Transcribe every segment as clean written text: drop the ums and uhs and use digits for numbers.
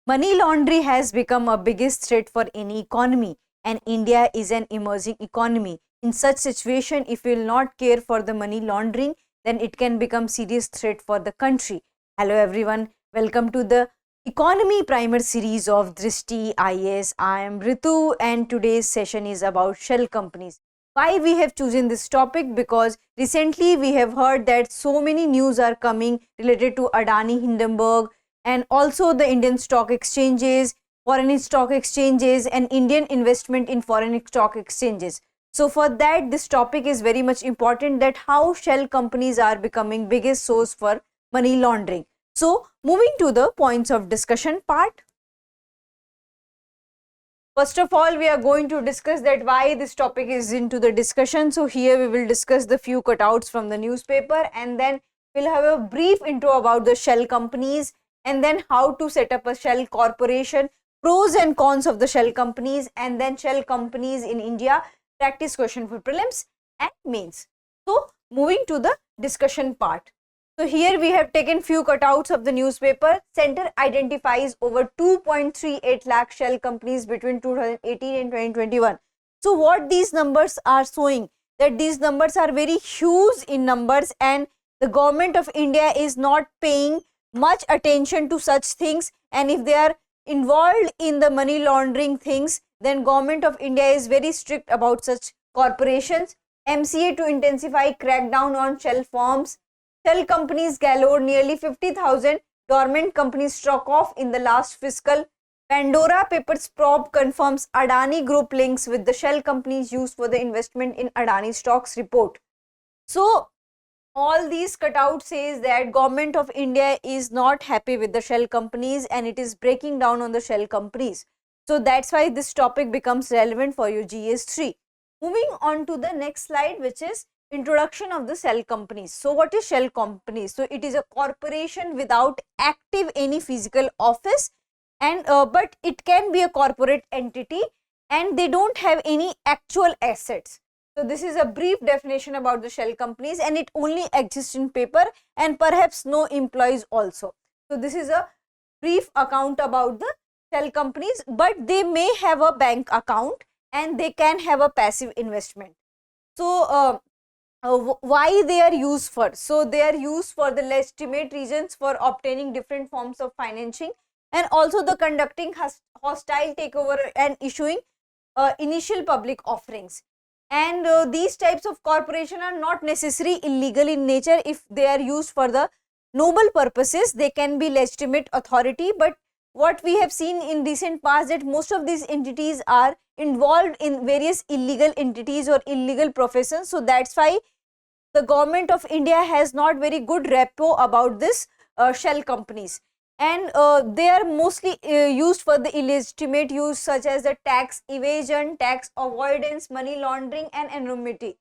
Money laundering has become a biggest threat for any economy, and India is an emerging economy. In such situation, if we will not care for the money laundering, then it can become serious threat for the country. Hello everyone, welcome to the Economy Primer series of Drishti IAS. I am Ritu and today's session is about shell companies. Why we have chosen this topic? Because recently we have heard that so many news are coming related to Adani Hindenburg, and also the Indian stock exchanges, foreign stock exchanges, and Indian investment in foreign stock exchanges. So for that, this topic is very much important, that how shell companies are becoming biggest source for money laundering. So moving to the points of discussion part. First of all, we are going to discuss that why this topic is into the discussion. So here we will discuss the few cutouts from the newspaper, and then we'll have a brief intro about the shell companies, and then how to set up a shell corporation, pros and cons of the shell companies, and then shell companies in India, practice question for prelims and mains. So moving to the discussion part. So here we have taken few cutouts of the newspaper. Center identifies over 2.38 lakh shell companies between 2018 and 2021. So what these numbers are showing, that these numbers are very huge in numbers, and the government of India is not paying much attention to such things, and if they are involved in the money laundering things, then government of India is very strict about such corporations. MCA to intensify crackdown on shell firms. Shell companies galore, nearly 50,000 dormant companies struck off in the last fiscal. Pandora Papers probe confirms Adani Group links with the shell companies used for the investment in Adani stocks report. So all these cutouts says that government of India is not happy with the shell companies and it is breaking down on the shell companies. So that's why this topic becomes relevant for your GS3. Moving on to the next slide, which is introduction of the shell companies. So what is shell companies? So it is a corporation without active any physical office, and but it can be a corporate entity, and they don't have any actual assets. So this is a brief definition about the shell companies, and it only exists in paper and perhaps no employees also. So this is a brief account about the shell companies, but they may have a bank account and they can have a passive investment. So why they are used for? So they are used for the legitimate reasons for obtaining different forms of financing, and also the conducting hostile takeover and issuing initial public offerings. And these types of corporation are not necessarily illegal in nature. If they are used for the noble purposes, they can be legitimate authority. But what we have seen in recent past, that most of these entities are involved in various illegal entities or illegal professions. So that's why the government of India has not very good repo about this shell companies, and they are mostly used for the illegitimate use, such as the tax evasion, tax avoidance, money laundering, and anonymity.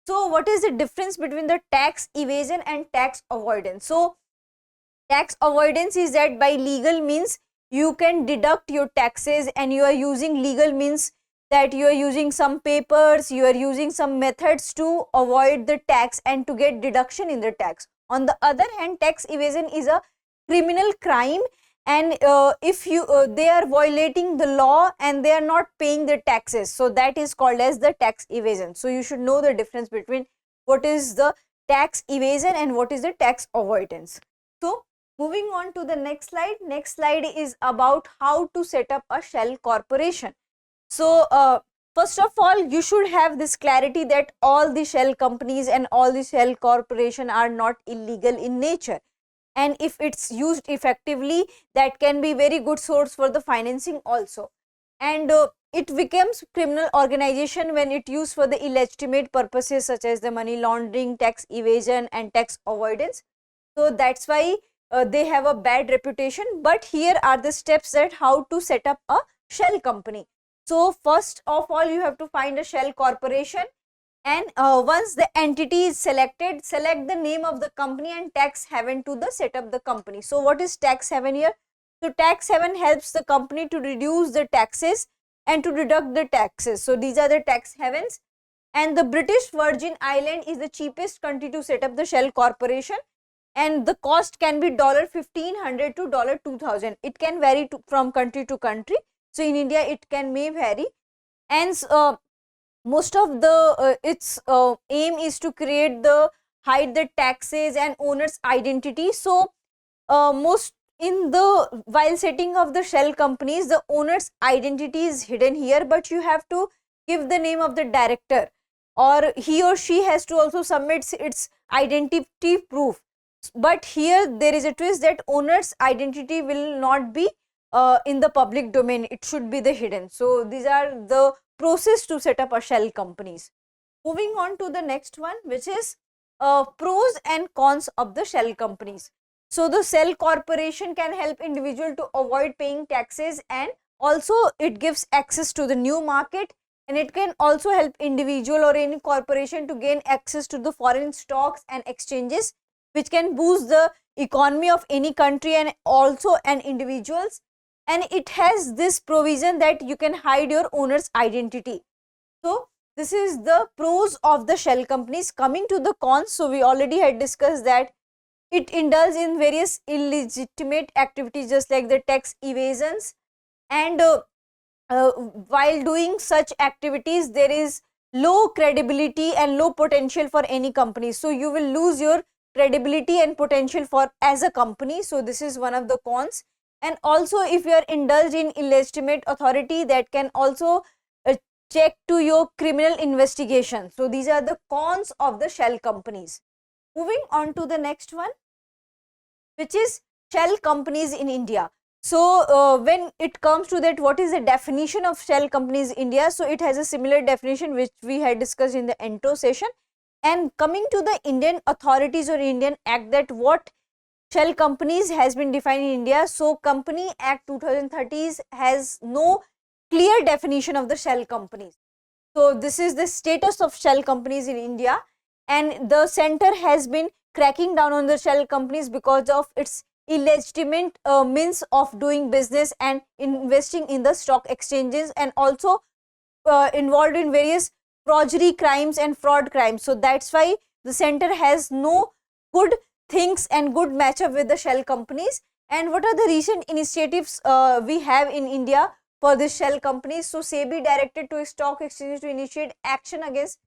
So what is the difference between the tax evasion and tax avoidance? So tax avoidance is that by legal means you can deduct your taxes, and you are using legal means, that you are using some papers, you are using some methods to avoid the tax and to get deduction in the tax. On the other hand, tax evasion is a criminal crime, and if you they are violating the law and they are not paying the taxes, so that is called as the tax evasion. So you should know the difference between what is the tax evasion and what is the tax avoidance. So moving on to the next slide. Next slide is about how to set up a shell corporation. So first of all, you should have this clarity that all the shell companies and all the shell corporation are not illegal in nature, and if it's used effectively, that can be very good source for the financing also. And it becomes criminal organization when it used for the illegitimate purposes, such as the money laundering, tax evasion, and tax avoidance. So that's why they have a bad reputation. But here are the steps that how to set up a shell company. So first of all, you have to find a shell corporation, and once the entity is selected, select the name of the company and tax haven to the set up the company. So what is tax haven here? So tax haven helps the company to reduce the taxes and to deduct the taxes. So these are the tax havens, and the British Virgin Island is the cheapest country to set up the shell corporation, and the cost can be $1,500 to $2,000. It can vary from country to country. So in India it may vary, and most of the its aim is to hide the taxes and owner's identity. So most in the while setting of the shell companies, the owner's identity is hidden here, but you have to give the name of the director, or he or she has to also submit its identity proof. But here there is a twist that owner's identity will not be in the public domain, it should be the hidden. So these are the process to set up a shell companies. Moving on to the next one, which is pros and cons of the shell companies. So the shell corporation can help individual to avoid paying taxes, and also it gives access to the new market, and it can also help individual or any corporation to gain access to the foreign stocks and exchanges, which can boost the economy of any country and also an individuals. And it has this provision that you can hide your owner's identity. So this is the pros of the shell companies. Coming to the cons, so we already had discussed that it indulges in various illegitimate activities just like the tax evasions, and while doing such activities there is low credibility and low potential for any company. So you will lose your credibility and potential for as a company. So this is one of the cons. And also if you are indulged in illegitimate authority, that can also check to your criminal investigation. So these are the cons of the shell companies. Moving on to the next one, which is shell companies in India. So when it comes to that, what is the definition of shell companies in India? So it has a similar definition which we had discussed in the intro session. And coming to the Indian authorities or Indian Act, that what shell companies has been defined in India. So Company Act 2013 has no clear definition of the shell companies. So this is the status of shell companies in India, and the center has been cracking down on the shell companies because of its illegitimate means of doing business and investing in the stock exchanges, and also involved in various forgery crimes and fraud crimes. So that's why the center has no good things and good matchup with the shell companies. And what are the recent initiatives we have in India for this shell companies? So SEBI directed to stock exchanges to initiate action against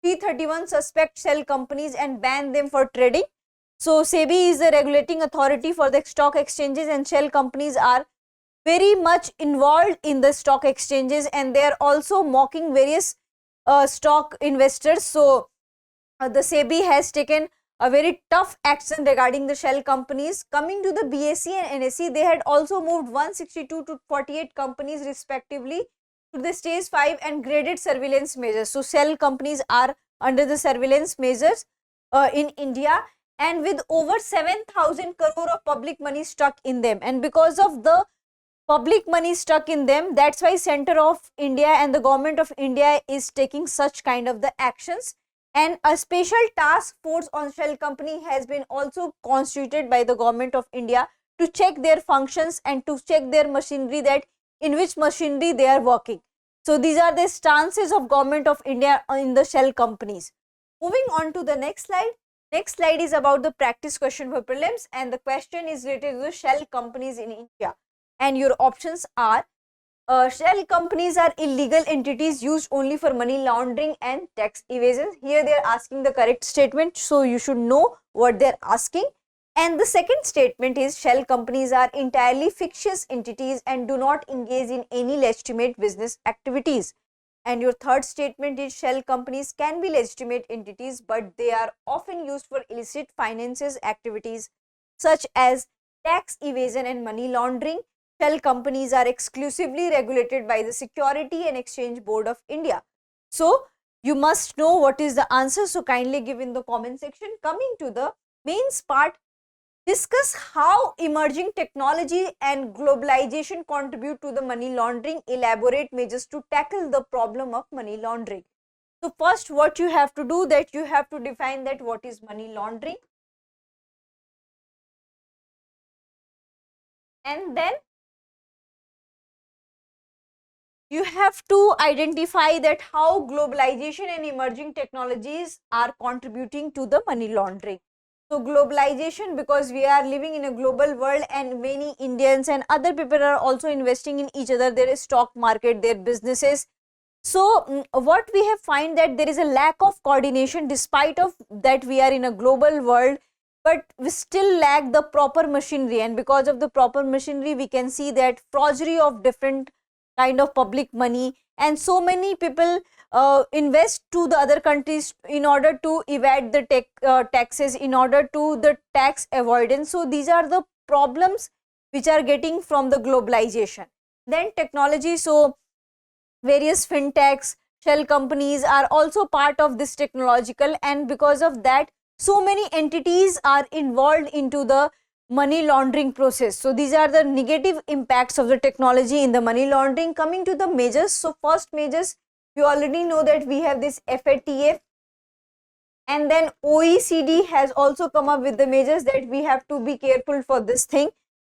331 suspect shell companies and ban them for trading. So SEBI is the regulating authority for the stock exchanges, and shell companies are very much involved in the stock exchanges, and they are also mocking various stock investors. So the SEBI has taken a very tough action regarding the shell companies. Coming to the BSE and NSE, they had also moved 162 to 48 companies respectively to the stage 5 and graded surveillance measures. So shell companies are under the surveillance measures in India, and with over 7,000 crore of public money stuck in them. And because of the public money stuck in them, that's why Center of India and the Government of India is taking such kind of the actions. And a special task force on shell company has been also constituted by the Government of India to check their functions and to check their machinery, that in which machinery they are working. So these are the stances of Government of India in the shell companies. Moving on to the next slide. Next slide is about the practice question for prelims, and the question is related to the shell companies in India. And your options are shell companies are illegal entities used only for money laundering and tax evasion. Here they are asking the correct statement, so you should know what they are asking. And the second statement is shell companies are entirely fictitious entities and do not engage in any legitimate business activities. And your third statement is shell companies can be legitimate entities, but they are often used for illicit finances activities such as tax evasion and money laundering. Shell companies are exclusively regulated by the Security and Exchange Board of India. So you must know what is the answer, so kindly give in the comment section. Coming to the mains part, discuss how emerging technology and globalization contribute to the money laundering. Elaborate measures to tackle the problem of money laundering. So first what you have to do, that you have to define that what is money laundering, and then you have to identify that how globalization and emerging technologies are contributing to the money laundering. So globalization, because we are living in a global world and many Indians and other people are also investing in each other, their stock market, their businesses. So what we have find that there is a lack of coordination despite of that we are in a global world, but we still lack the proper machinery, and because of the proper machinery we can see that forgery of different kind of public money, and so many people invest to the other countries in order to evade the taxes, in order to the tax avoidance. So these are the problems which are getting from the globalization. Then technology, so various fintechs, shell companies are also part of this technological, and because of that so many entities are involved into the money laundering process. So these are the negative impacts of the technology in the money laundering. Coming to the measures, so first measures, we already know that we have this FATF, and then OECD has also come up with the measures that we have to be careful for this thing,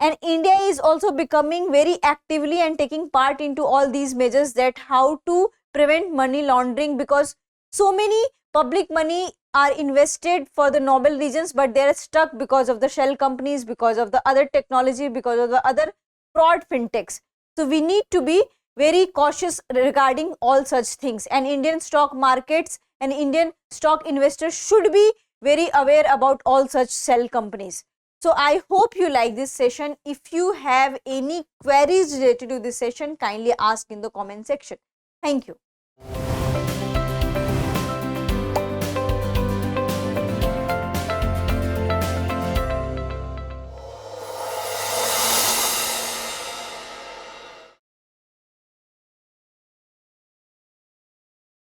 and India is also becoming very actively and taking part into all these measures, that how to prevent money laundering, because so many public money are invested for the noble reasons, but they are stuck because of the shell companies, because of the other technology, because of the other fraud fintechs. So we need to be very cautious regarding all such things, and Indian stock markets and Indian stock investors should be very aware about all such shell companies. So I hope you like this session. If you have any queries related to this session, kindly ask in the comment section. Thank you.